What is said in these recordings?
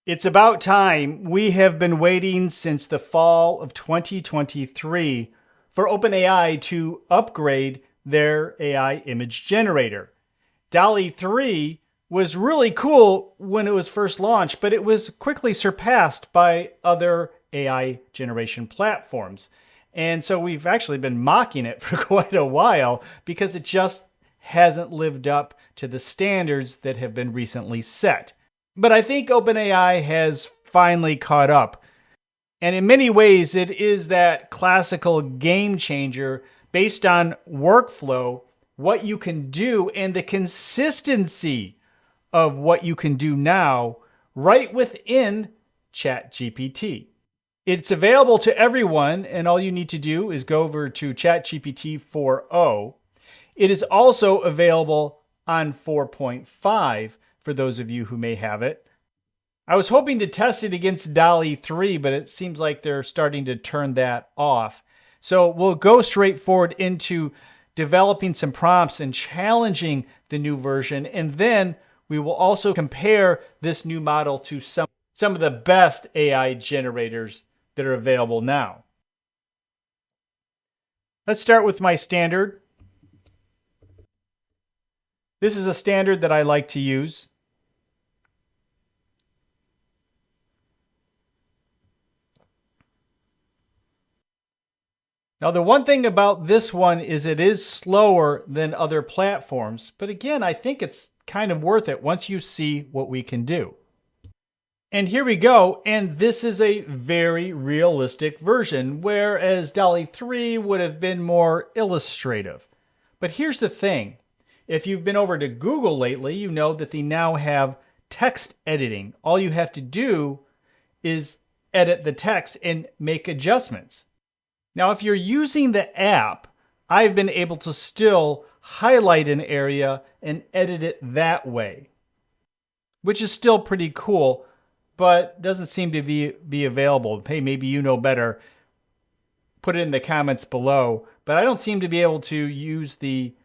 It's about time. We have been waiting since the fall of 2023 for OpenAI to upgrade their AI image generator. DALL-E 3 was really cool when it was first launched, but it was quickly surpassed by other AI generation platforms. And so we've actually been mocking it for quite a while because it just hasn't lived up to the standards that have been recently set. But I think OpenAI has finally caught up. And in many ways, it is that classical game changer based on workflow, what you can do, and the consistency of what you can do now right within ChatGPT. It's available to everyone, and all you need to do is go over to ChatGPT 4.0. It is also available on 4.5 for those of you who may have it. I was hoping to test it against DALL-E 3, but it seems like they're starting to turn that off. So we'll go straight forward into developing some prompts and challenging the new version, and then we will also compare this new model to some of the best AI generators that are available now. Let's start with my standard. This is a standard that I like to use. Now, the one thing about this one is it is slower than other platforms, but again, I think it's kind of worth it once you see what we can do. And here we go, and this is a very realistic version, whereas DALL-E 3 would have been more illustrative. But here's the thing. If you've been over to Google lately, you know that they now have text editing. All you have to do is edit the text and make adjustments. Now, if you're using the app, I've been able to still highlight an area and edit it that way, which is still pretty cool, but doesn't seem to be available. Hey, maybe you know better. Put it in the comments below. But I don't seem to be able to use the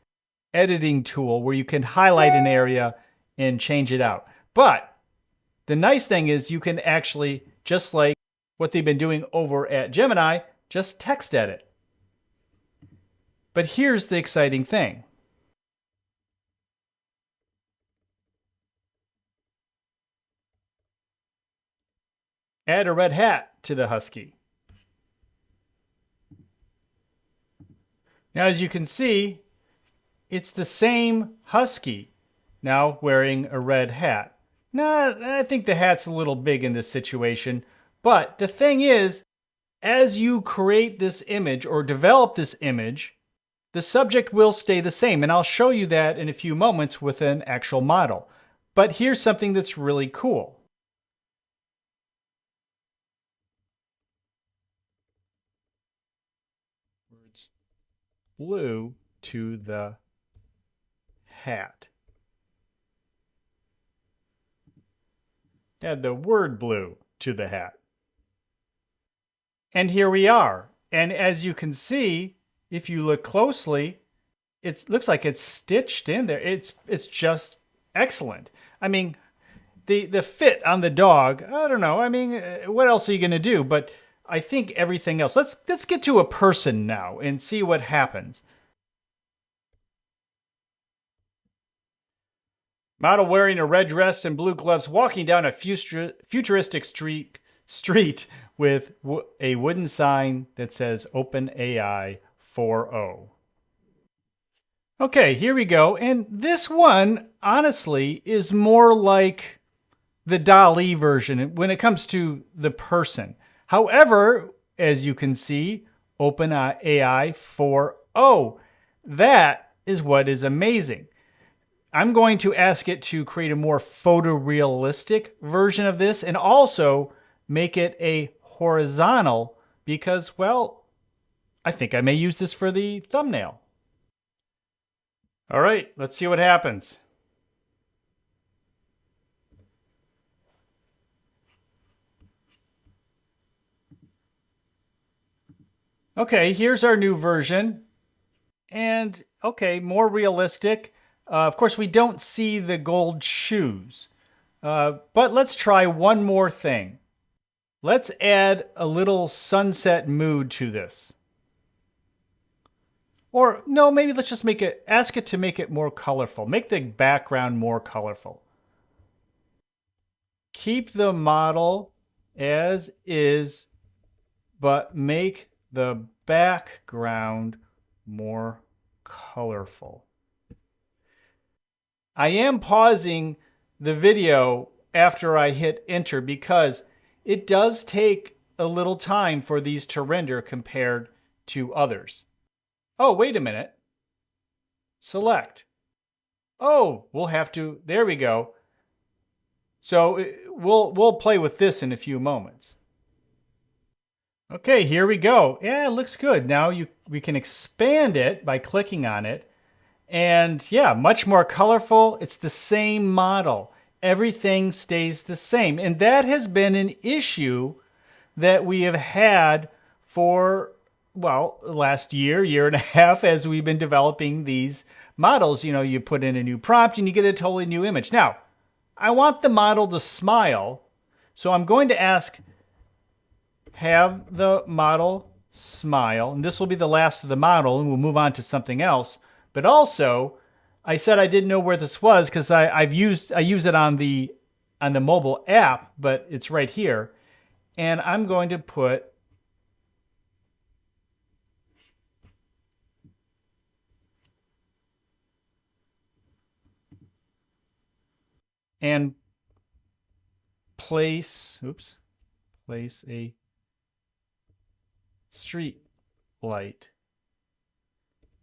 editing tool where you can highlight an area and change it out. But the nice thing is you can actually, just like what they've been doing over at Gemini, just text edit. But here's the exciting thing. Add a red hat to the husky. Now, as you can see, it's the same husky now wearing a red hat. Now, I think the hat's a little big in this situation, but the thing is, as you create this image or develop this image, the subject will stay the same. And I'll show you that in a few moments with an actual model. But here's something that's really cool. Blue to the hat. Add the word blue to the hat. And here we are. And as you can see, if you look closely, it looks like it's stitched in there. It's just excellent. I mean, the fit on the dog, I don't know. I mean, what else are you going to do? But I think everything else. Let's get to a person now and see what happens. Model wearing a red dress and blue gloves walking down a futuristic street with a wooden sign that says OpenAI 4.0. Okay, here we go. And this one, honestly, is more like the DALL-E version when it comes to the person. However, as you can see, OpenAI 4.0, that is what is amazing. I'm going to ask it to create a more photorealistic version of this and also make it a horizontal because, well, I think I may use this for the thumbnail. All right, let's see what happens. Okay, here's our new version. And okay, more realistic. Of course, we don't see the gold shoes. But let's try one more thing. Let's add a little sunset mood to this. Or no, maybe let's just ask it to make it more colorful. Make the background more colorful. Keep the model as is, but make the background more colorful. I am pausing the video after I hit enter because it does take a little time for these to render compared to others. Oh, wait a minute. Select. Oh, we'll have to, there we go. So we'll play with this in a few moments. Okay, here we go. Yeah, it looks good. Now we can expand it by clicking on it. And yeah, much more colorful. It's the same model. Everything stays the same. And that has been an issue that we have had for, well, last year and a half as we've been developing these models. You know, you put in a new prompt and you get a totally new image. Now, I want the model to smile. So I'm going to ask, have the model smile. And this will be the last of the model and we'll move on to something else. But also, I said I didn't know where this was because I use it on the mobile app, but it's right here. And I'm going to put and place a street light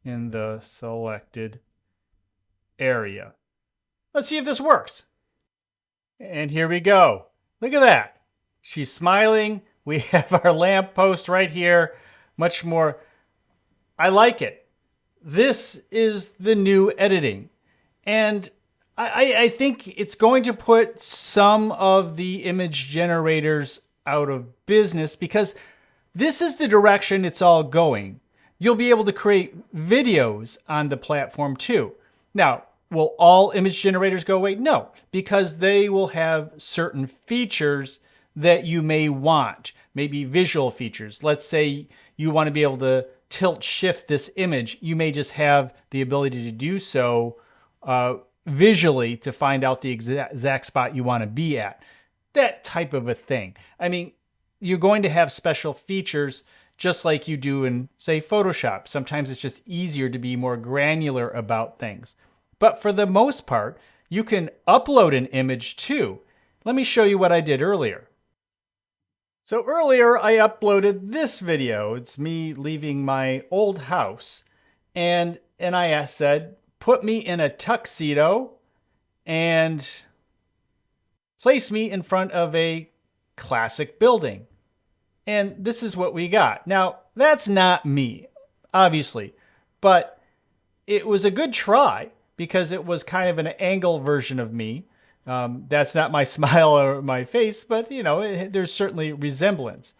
in the selected area. Let's see if this works. And here we go. Look at that. She's smiling. We have our lamppost right here. Much more. I like it. This is the new editing. And I think it's going to put some of the image generators out of business because this is the direction it's all going. You'll be able to create videos on the platform too. Now, will all image generators go away? No, because they will have certain features that you may want, maybe visual features. Let's say you want to be able to tilt shift this image. You may just have the ability to do so visually to find out the exact spot you want to be at. That type of a thing. I mean, you're going to have special features just like you do in, say, Photoshop. Sometimes it's just easier to be more granular about things. But for the most part, you can upload an image too. Let me show you what I did earlier. So earlier I uploaded this video. It's me leaving my old house. And I said, put me in a tuxedo and place me in front of a classic building. And this is what we got. Now, that's not me, obviously, but it was a good try because it was kind of an angle version of me. That's not my smile or my face, but you know, there's certainly resemblance.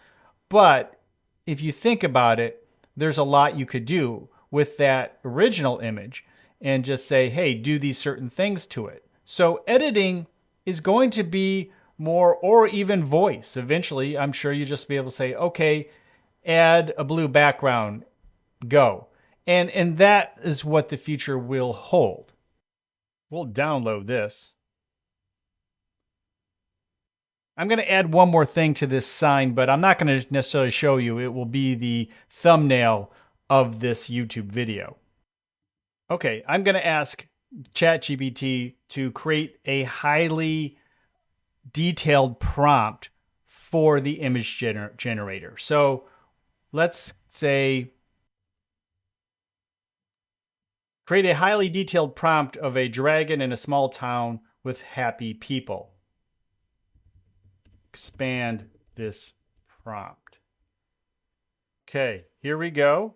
But if you think about it, there's a lot you could do with that original image and just say, hey, do these certain things to it. So editing is going to be more, or even voice. Eventually, I'm sure you just be able to say, okay, add a blue background, go. And that is what the future will hold. We'll download this. I'm going to add one more thing to this sign, but I'm not going to necessarily show you. It will be the thumbnail of this YouTube video. Okay, I'm going to ask ChatGPT to create a highly detailed prompt for the image generator. So let's say create a highly detailed prompt of a dragon in a small town with happy people. Expand this prompt. Okay, here we go.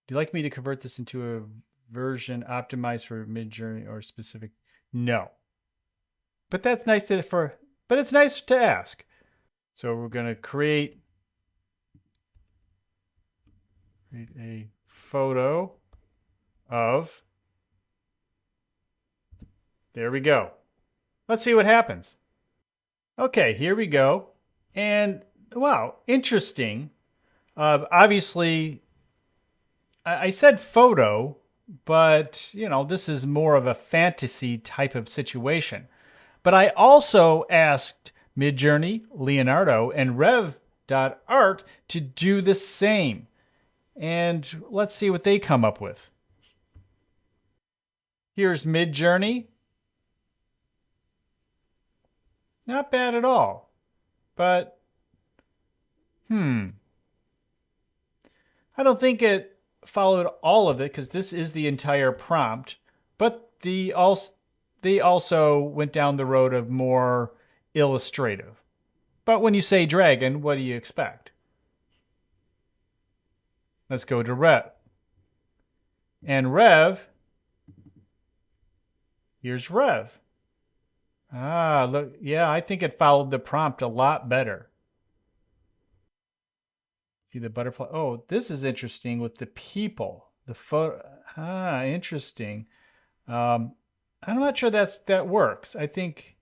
Do you like me to convert this into a version optimized for MidJourney or specific? No. But that's nice but it's nice to ask. So we're going to create a photo of, there we go. Let's see what happens. Okay, here we go. And wow, interesting. Obviously, I said photo, but this is more of a fantasy type of situation. But I also asked MidJourney, Leonardo, and Reve.Art to do the same. And let's see what they come up with. Here's MidJourney. Not bad at all. But, I don't think it followed all of it because this is the entire prompt. But they also went down the road of more illustrative. But when you say dragon, what do you expect? Let's go to Rev. And Rev, here's Rev. Ah, look, yeah, I think it followed the prompt a lot better. See the butterfly? Oh, this is interesting with the people. The photo. Ah, interesting. I'm not sure that works. I think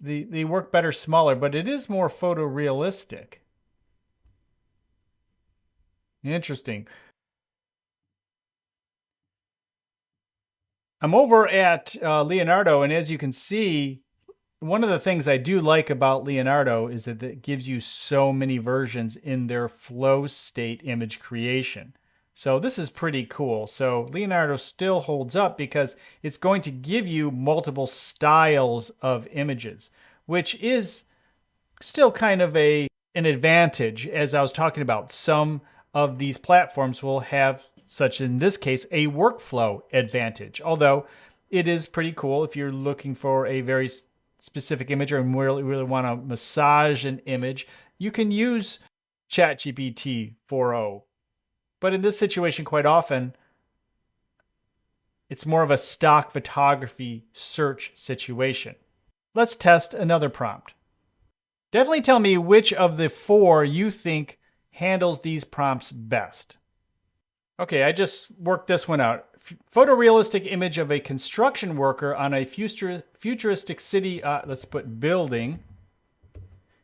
they work better smaller, but it is more photorealistic. Interesting. I'm over at Leonardo, and as you can see, one of the things I do like about Leonardo is that it gives you so many versions in their flow state image creation. So this is pretty cool. So Leonardo still holds up because it's going to give you multiple styles of images, which is still kind of an advantage. As I was talking about, some of these platforms will have, such in this case, a workflow advantage. Although it is pretty cool if you're looking for a very specific image or really want to massage an image, you can use ChatGPT 4.0. But in this situation, quite often, it's more of a stock photography search situation. Let's test another prompt. Definitely tell me which of the four you think handles these prompts best. Okay, I just worked this one out. Photorealistic image of a construction worker on a futuristic city, let's put building,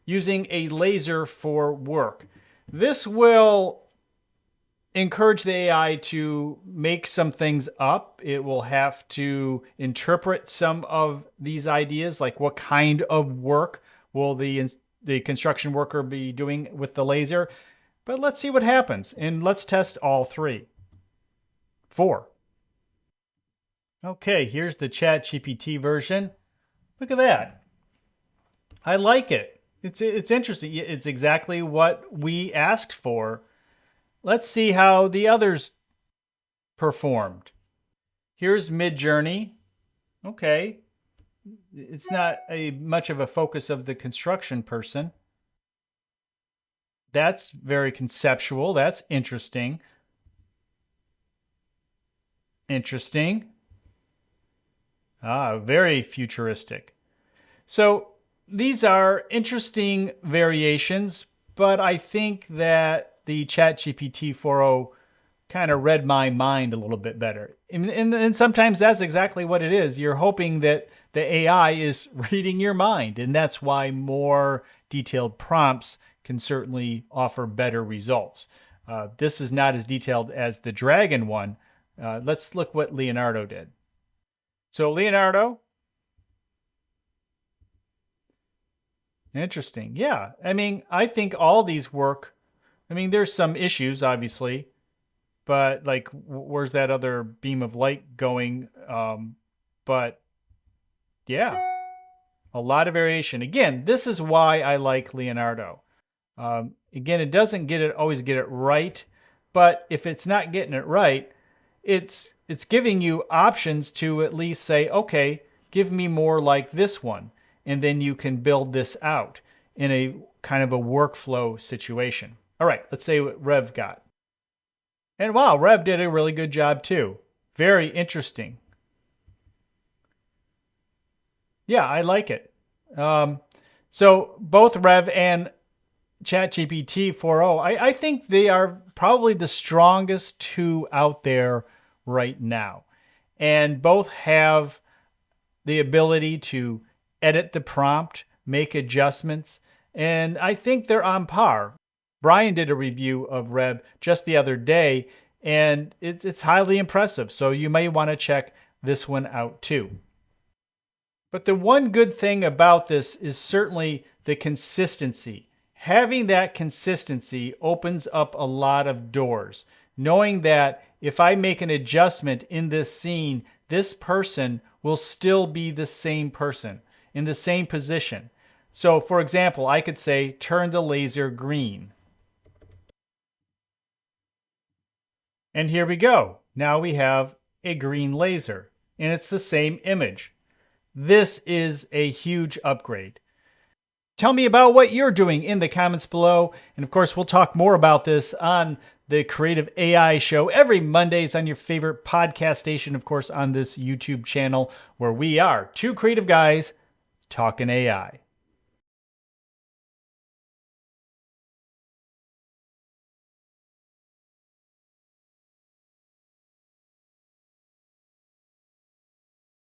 using a laser for work. This will encourage the AI to make some things up. It will have to interpret some of these ideas, like what kind of work will the construction worker be doing with the laser. But let's see what happens, and let's test all three. 4. Okay, here's the ChatGPT version. Look at that. I like it. It's interesting. It's exactly what we asked for. Let's see how the others performed. Here's MidJourney. Okay. It's not much of a focus of the construction person. That's very conceptual. That's interesting. Interesting. Very futuristic. So these are interesting variations, but I think that the ChatGPT 4.0 kind of read my mind a little bit better. And sometimes that's exactly what it is. You're hoping that the AI is reading your mind, and that's why more detailed prompts can certainly offer better results. This is not as detailed as the Dragon one. Let's look what Leonardo did. So Leonardo, interesting. Yeah, I mean, I think all these work. I mean, there's some issues, obviously, but like, where's that other beam of light going? But yeah, a lot of variation. Again, this is why I like Leonardo. Again, it doesn't always get it right, but if it's not getting it right, it's giving you options to at least say, okay, give me more like this one, and then you can build this out in a kind of a workflow situation. All right, let's say what Rev got. And wow, Rev did a really good job too. Very interesting. Yeah, I like it. So both Rev and ChatGPT 4.0, I think they are probably the strongest two out there right now. And both have the ability to edit the prompt, make adjustments, and I think they're on par. Brian did a review of Rev just the other day, and it's highly impressive, so you may want to check this one out too. But the one good thing about this is certainly the consistency. Having that consistency opens up a lot of doors. Knowing that if I make an adjustment in this scene, this person will still be the same person in the same position. So for example, I could say, turn the laser green. And here we go. Now we have a green laser, and it's the same image. This is a huge upgrade. Tell me about what you're doing in the comments below. And of course, we'll talk more about this on the Creative AI Show every Mondays on your favorite podcast station, of course, on this YouTube channel where we are two creative guys talking AI.